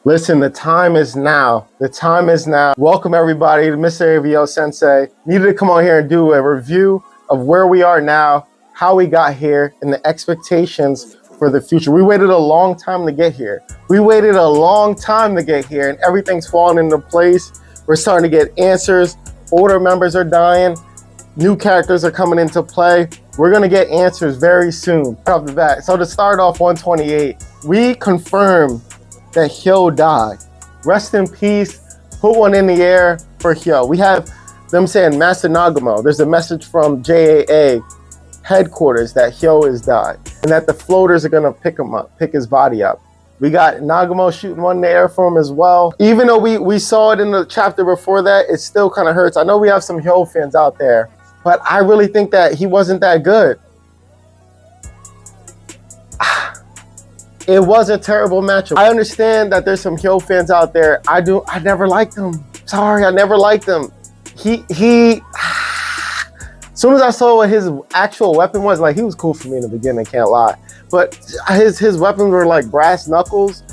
Listen, the time is now. The time is now. Welcome everybody to Mr. AVO Sensei. Needed to come on here and do a review of where we are now, how we got here, and the expectations for the future. We waited a long time to get here. And everything's falling into place. We're starting to get answers. Older members are dying. New characters are coming into play. We're gonna get answers very soon. Right off the bat. So to start off 128, we confirmed that Hyo died. Rest in peace. Put one in the air for Hyo. We have them saying Master Nagamo. There's a message from JAA headquarters that Hyo has died and that the floaters are gonna pick him up, pick his body up. We got Nagamo shooting one in the air for him as well. Even though we saw it in the chapter before that, it still kind of hurts. I know we have some Hyo fans out there, but I really think that he wasn't that good. It was a terrible matchup. I understand that there's some Hyo fans out there. I never liked him. Sorry, I never liked him. As soon as I saw what his actual weapon was, like, he was cool for me in the beginning, can't lie. But his weapons were like brass knuckles,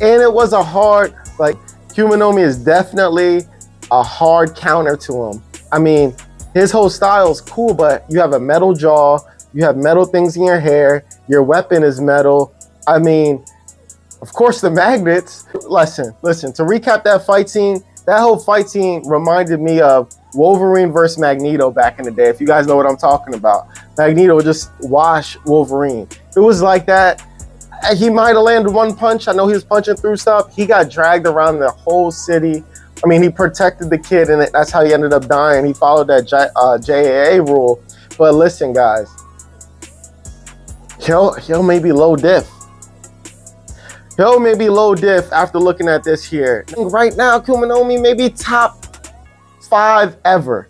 and it was a hard, like, Kumanomi is definitely a hard counter to him. I mean, his whole style is cool, but you have a metal jaw, you have metal things in your hair, your weapon is metal. I mean, of course, the magnets. Listen, to recap that fight scene, that whole fight scene reminded me of Wolverine versus Magneto back in the day, if you guys know what I'm talking about. Magneto would just wash Wolverine. It was like that. He might have landed one punch. I know he was punching through stuff. He got dragged around the whole city. I mean, he protected the kid, and that's how he ended up dying. He followed that JAA rule. But listen, guys, Hyo may be low diff. Hyo may be low diff after looking at this here. Right now, Kumanomi may be top 5 ever.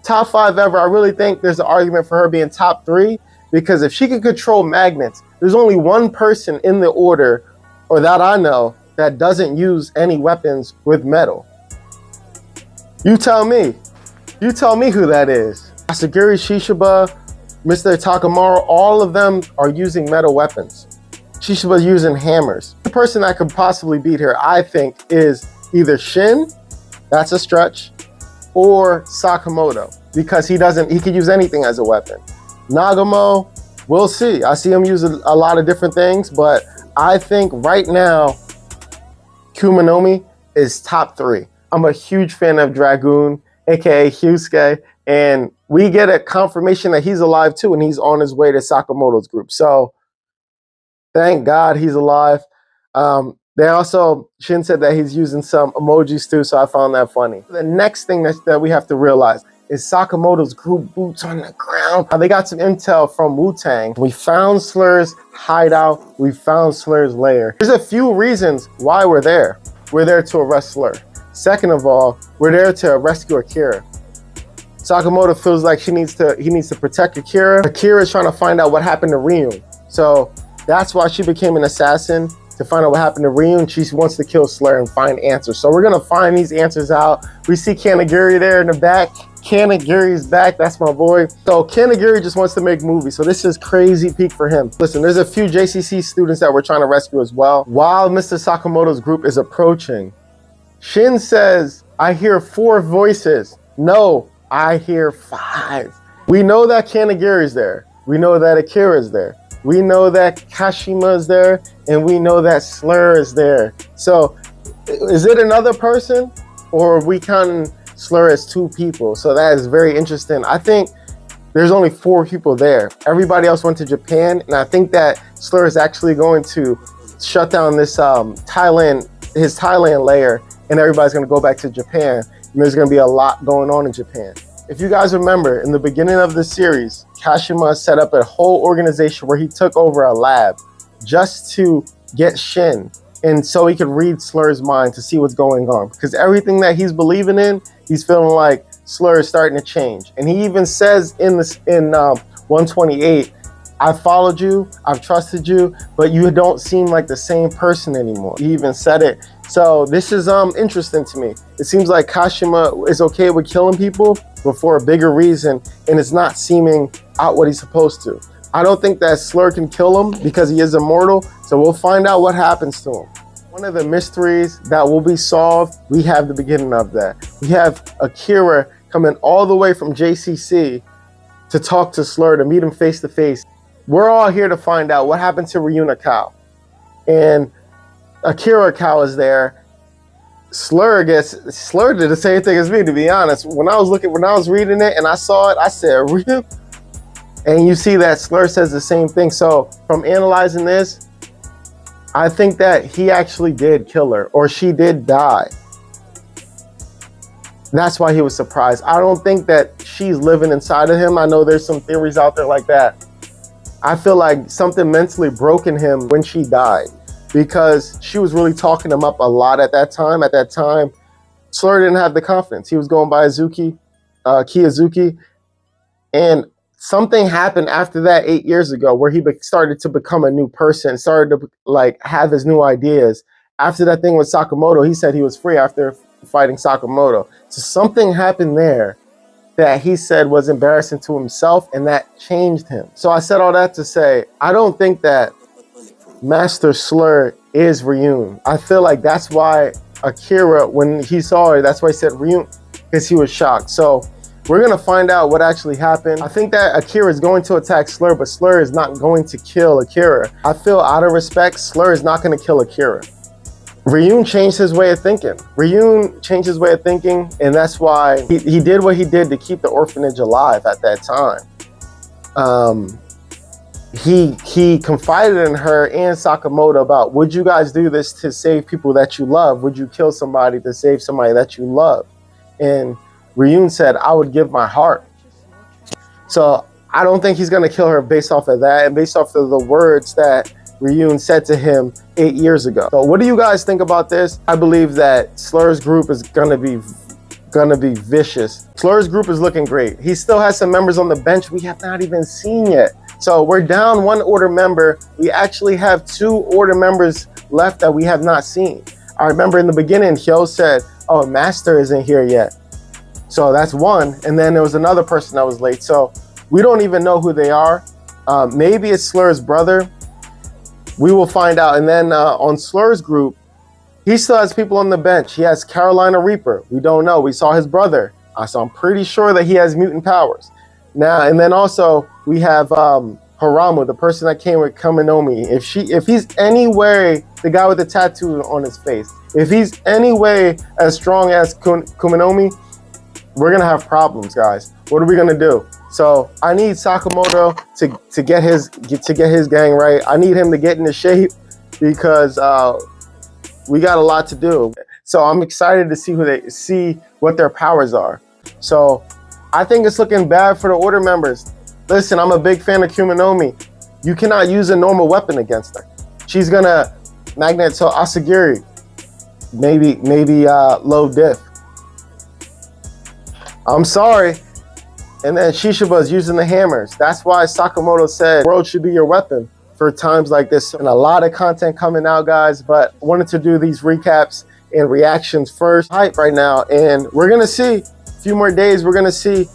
Top 5 ever. I really think there's an argument for her being top 3, because if she can control magnets, there's only one person in the order, or that I know, that doesn't use any weapons with metal. You tell me. You tell me who that is. Asagiri Shishiba, Mr. Takamaro, all of them are using metal weapons. Shishiba's using hammers. The person that could possibly beat her, I think, is either Shin, that's a stretch, or Sakamoto, because he could use anything as a weapon. Nagamo, we'll see. I see him use a lot of different things, but I think right now, Kumanomi is top 3. I'm a huge fan of Dragoon, aka Hyusuke, and we get a confirmation that he's alive too, and he's on his way to Sakamoto's group. So thank God he's alive. They also, Shin said that he's using some emojis too, so I found that funny. The next thing that we have to realize is Sakamoto's group boots on the ground. They got some intel from Wu-Tang. We found Slur's hideout. We found Slur's lair. There's a few reasons why we're there. We're there to arrest Slur. Second of all, we're there to rescue Akira. Sakamoto feels like he needs to protect Akira. Akira is trying to find out what happened to Rion. So that's why she became an assassin, to find out what happened to Rion. She wants to kill Slur and find answers. So we're gonna find these answers out. We see Kanagiri there in the back. Kanagiri's back, that's my boy. So Kanagiri just wants to make movies. So this is crazy peak for him. Listen, there's a few JCC students that we're trying to rescue as well. While Mr. Sakamoto's group is approaching, Shin says, I hear 4 voices. No, I hear 5. We know that Kanagiri's there. We know that Akira's there. We know that Kashima is there, and we know that Slur is there. So is it another person, or are we counting Slur as 2 people? So that is very interesting. I think there's only 4 people there. Everybody else went to Japan, and I think that Slur is actually going to shut down this his Thailand lair, and everybody's gonna go back to Japan, and there's gonna be a lot going on in Japan. If you guys remember, in the beginning of the series, Kashima set up a whole organization where he took over a lab just to get Shin, and so he could read Slur's mind to see what's going on. Because everything that he's believing in, he's feeling like Slur is starting to change. And he even says in 128, I followed you, I've trusted you, but you don't seem like the same person anymore. He even said it. So this is interesting to me. It seems like Kashima is okay with killing people, but for a bigger reason, and it's not seeming out what he's supposed to. I don't think that Slur can kill him because he is immortal, so we'll find out what happens to him. One of the mysteries that will be solved, we have the beginning of that. We have Akira coming all the way from JCC to talk to Slur, to meet him face to face. We're all here to find out what happened to Rion Akao. And Akira Akao is there. Slur did the same thing as me, to be honest. When I was reading it and I saw it, I said, Rion? And you see that Slur says the same thing. So from analyzing this, I think that he actually did kill her, or she did die. That's why he was surprised. I don't think that she's living inside of him. I know there's some theories out there like that. I feel like something mentally broke in him when she died, because she was really talking him up a lot at that time. At that time, Slur didn't have the confidence. He was going by Uzuki, Uzuki, and something happened after that 8 years ago where he started to become a new person, started to like have his new ideas. After that thing with Sakamoto, he said he was free after fighting Sakamoto. So something happened there that he said was embarrassing to himself, and that changed him. So I said all that to say, I don't think that Master Slur is Rion. I feel like that's why Akira, when he saw her, that's why he said Rion, because he was shocked. So we're gonna find out what actually happened. I think that Akira is going to attack Slur, but Slur is not going to kill Akira. I feel out of respect, Slur is not gonna kill Akira. Rion changed his way of thinking. Rion changed his way of thinking, and that's why he did what he did to keep the orphanage alive at that time. He confided in her and Sakamoto about, would you guys do this to save people that you love? Would you kill somebody to save somebody that you love? And Rion said, I would give my heart. So I don't think he's gonna kill her based off of that and based off of the words that Rion said to him 8 years ago. So what do you guys think about this? I believe that Slur's group is gonna be vicious. Slur's group is looking great. He still has some members on the bench we have not even seen yet. So we're down one order member. We actually have 2 order members left that we have not seen. I remember in the beginning, Hyo said, oh, Master isn't here yet. So that's one. And then there was another person that was late. So we don't even know who they are. Maybe it's Slur's brother. We will find out. And then on Slur's group, he still has people on the bench. He has Carolina Reaper. We don't know. We saw his brother. So I'm pretty sure that he has mutant powers. Now, and then also we have Haramu, the person that came with Kumanomi. If he's any way, the guy with the tattoo on his face, if he's any way as strong as Kumanomi, we're gonna have problems, guys. What are we gonna do? So I need Sakamoto to get his gang right. I need him to get into shape because we got a lot to do. So I'm excited to see what their powers are. So I think it's looking bad for the order members. Listen, I'm a big fan of Kumanomi. You cannot use a normal weapon against her. She's gonna magnet to Asagiri, maybe low diff. I'm sorry. And then Shishiba's using the hammers. That's why Sakamoto said world should be your weapon for times like this. And a lot of content coming out, guys, but I wanted to do these recaps and reactions first. Hype right now, and we're gonna see a few more days. We're gonna see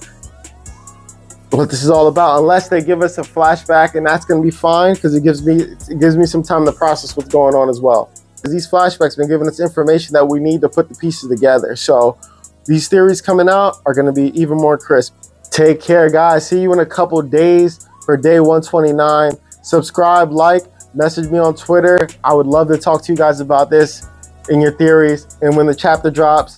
what this is all about, unless they give us a flashback, and that's gonna be fine because it gives me some time to process what's going on as well. Because these flashbacks been giving us information that we need to put the pieces together. So these theories coming out are gonna be even more crisp. Take care, guys. See you in a couple days for day 129. Subscribe, like, message me on Twitter. I would love to talk to you guys about this and your theories. And when the chapter drops,